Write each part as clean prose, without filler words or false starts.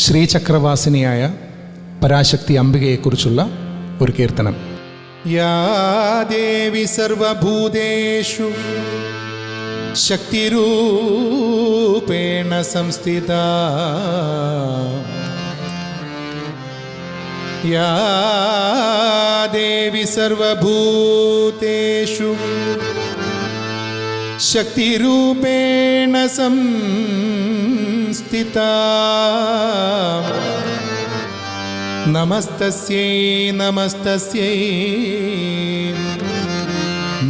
ശ്രീചക്രവാസിനിയായ പരാശക്തി അംബികയെക്കുറിച്ചുള്ള ഒരു കീർത്തനം. യാ ദേവി സർവഭൂതേഷു ശക്തിരൂപേണ സംസ്ഥിതാ, യാ ദേവി സർവഭൂതേഷു ശക്തിരൂപേണ സംസ്ഥിതാ, നമസ്തസ്യൈ നമസ്തസ്യൈ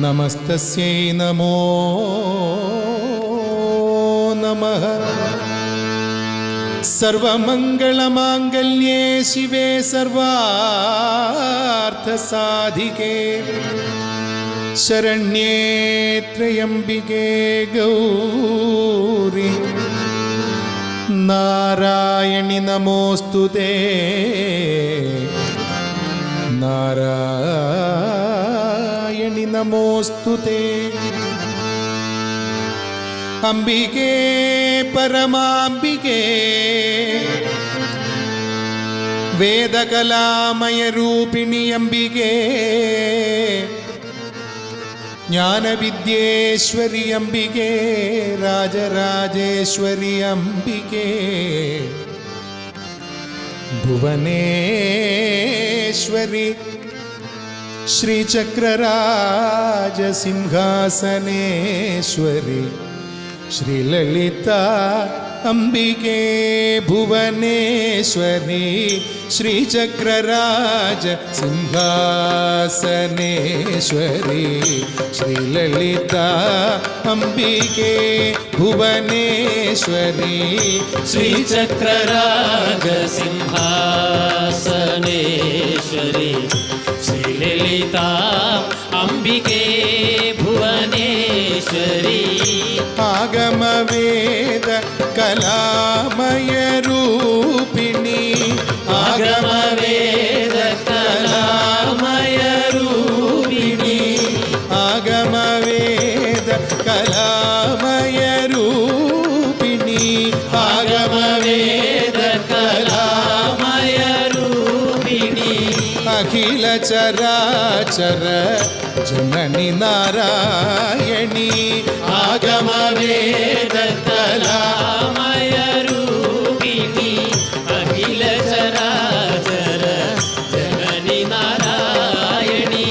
നമസ്തസ്യൈ നമോ നമഃ. സർവമംഗളമാംഗല്യേ ശിവേ സർവാർത്ഥസാധികേ ശരണ്യേ ത്രയംബികേ ഗൗരി നാരായണി നമോസ്തുതേ, നാരായണി നമോസ്തുതേ. അംബികേ പരമാംബികേ വേദകലാമയരൂപിണി അംബികേ, ജ്ഞാനവിദ്യേശ്വരി അംബികേ, രാജരാജേശ്വരി അംബികേ, ഭുവനേശ്വരി ശ്രീചക്രരാജസിംഹാസനേശ്വരി ശ്രീലളിത അംബികേ, ഭുവനേശ്വരി ശ്രീചക്രരാജ സിംഹാസനേശ്വരി ശ്രീലളിത അംബികേ, ഭുവനേശ്വരി ശ്രീചക്രരാജ സിംഹാസനേശ്വരി ശ്രീലളിത അംബികേ, ഭുവനേശ്വരി. ആഗമവേദ കലാമയരൂപിണി, ആഗമവേദ കലാമയരൂപിണി, ആഗമവേദ കലാമയരൂപിണി, ആഗമവേദ കലാമയരൂപിണി. അഖില ചരാചര ജനനി നാരായണി, ആഗമവേദ കലാമയരൂപിണി, അഖില ചരാചര ജനനി നാരായണി.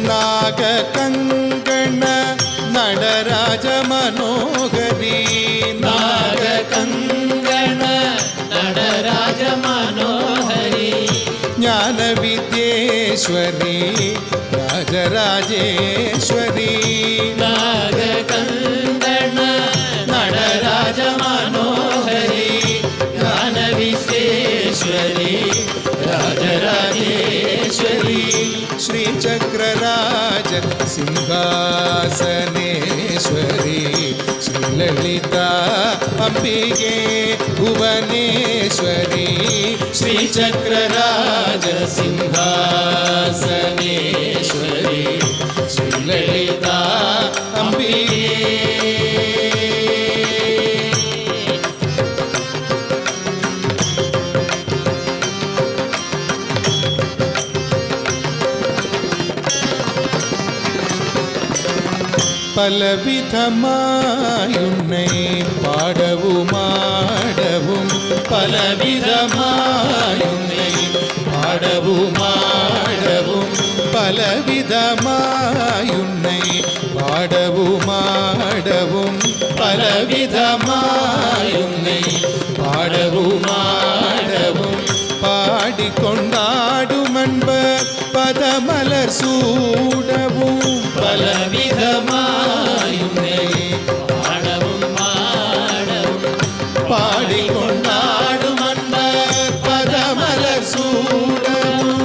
നാഗകങ്കണ നടരാജ മനോഹരി, നാഗകങ്കണ നടരാജ മനോഹരി, ജ്ഞാനവിദ്യേശ്വരി രാജരാജേശ്വരി, നാഗകങ്കണ നടരാജ മനോഹരി, ജ്ഞാനവിദ്യേശ്വരി രാജരാജേശ്വരി ശ്രീചക്രരാജ സിംഹാസനേശ്വരി ശ്രീലളിത അംബികേ, ഭുവനേശ്വരി ശ്രീചക്രരാജ സിംഹാസനേശ്വരി ശ്രീലളിത അംബികേ. പലവിധമായുന്നേ പാടവുമാടവും, പലവിധമായുന്നേ പാടവുമാടവും, പലവിധമായുന്നേ പാടവുമാടവും, പലവിധമായുന്നേ പാടവുമാടവും, പാടിക്കൊണ്ടാടുമൻപ് പദമലർ സൂടവും, പലവിധമായുന്നേ പാടവും മാടവും, പാടിക്കൊണ്ടാടുമൻപ് പദമലർ സൂടവും,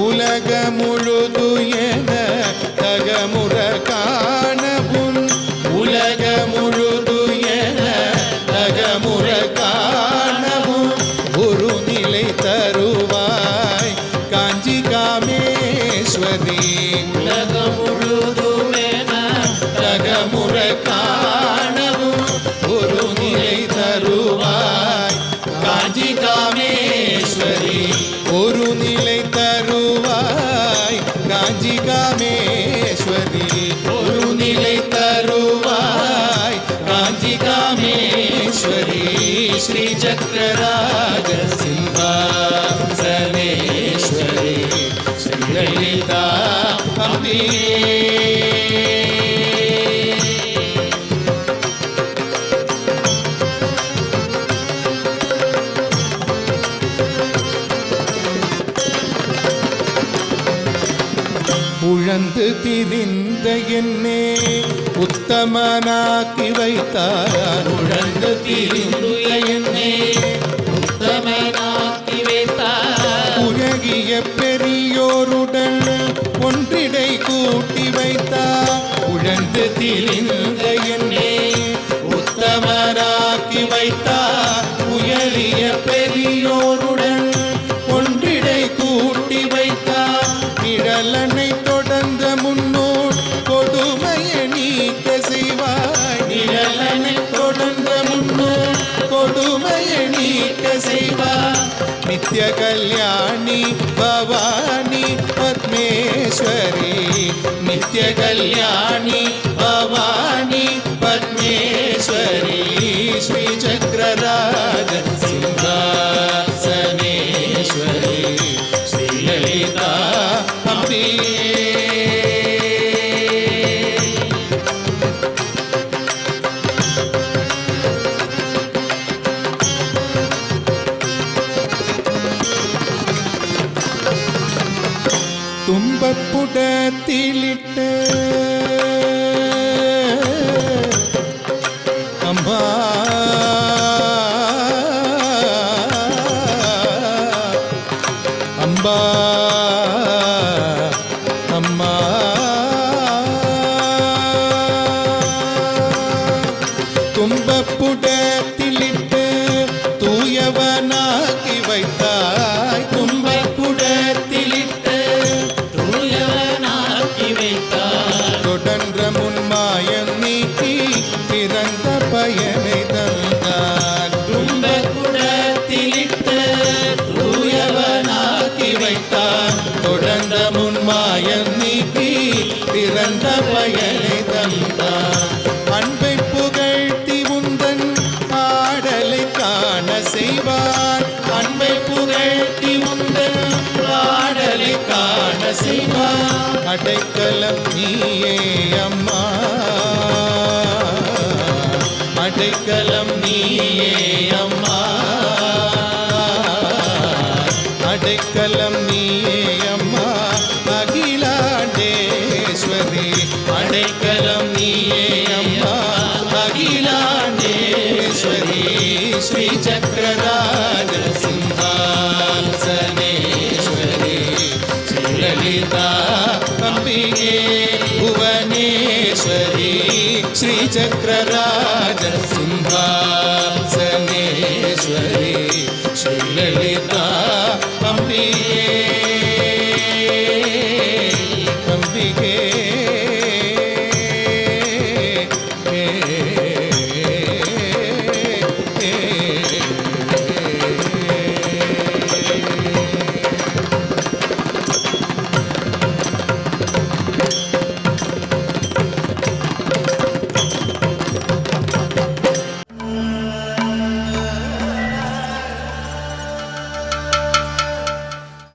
ഉലകമുഴുതു എന തകമുറ കാണവും, ഉലകമുഴുതു എന തകമുറ കാണവും, ഒരു നിலை തരുവാய் കാഞ്ചി കാമേശ്വരി, ഉലകമുഴുതു എന തകമുറ காமேஸ்வரி ஒரு நிலை தருவாய் காஞ்சி காமேஸ்வரி ஒரு நிலை தருவாய் காஞ்சி காமேஸ்வரி ஸ்ரீ சக்கரராஜ சிம்ஹாசனேஸ்வரி ஸ்ரீ லலிதா அம்பிகே. உழந்து திரிந்த என்னே உத்தமனாக்கி வைத்தார் உழந்து திரிந்து என்னை உத்தமனாக்கி வைத்தார் உலகிய பெரியோருடன் ஒன்றிடை கூட்டி வைத்தார் உழந்து திரிந்த என்னே உத்தமனாக்கி வைத்தார் உயரிய பெரியோருடன் ஒன்றிடை கூட்டி வைத்தார் நிழலனை தொடர்ந்த முன்னோர் கொடுமையை நீக்க செய்வாய் நிழலனை தொடர்ந்த முன்னோர் கொடுமையை நீக்க செய்வாய் நித்ய கல்யாணி பவானி பத்மேஸ்வரி நித்ய கல்யாணி பவானி பத்மேஸ்வரி ஸ்ரீ சக்கரராஜ சிம்ஹாசனேஸ்வரி ஸ்ரீ லலிதா அம்பிகே. துன்பப்புடத்திலிட்டு அம்மா அம்பா அம்மா துன்பப்புடத்திலிட்டு தூயவனாக்கி வைத்தாய் துன்பப்புடத்திலிட்டு தூயவனாக்கி வைத்தார் தொடர்ந்த முன்மாயம் நீக்கி பிறந்த பயனை தந்தார் துன்பக்குடத்திலிட்டு தூயவனாக்கி வைத்தார் தொடர்ந்த முன்மாயம் நீக்கி பிறந்த பயனை தந்தார் அன்பை புகழ்த்தி உந்தன் ஆடலை காண செய்வார் அன்பை புகழ்த்தி உந்தன் ஆடலை காண செய்வார் அடைக்கலம் நீயே அம்மா அடைக்கலம் நீயே அம்மா அடைக்கலம் நீயே அம்மா அகிலாண்டேஸ்வரி அடைக்கலம் நீயே அம்மா அகிலாண்டேஸ்வரி ஸ்ரீ சக்கரராஜ சிம்ஹாசனேஸ்வரி ஸ்ரீ லலிதா அம்பிகே புவனேஸ்வரி ஸ்ரீ சக்கரராஜ சிம்ஹாசனேஸ்வரி ஸ்ரீ லலிதா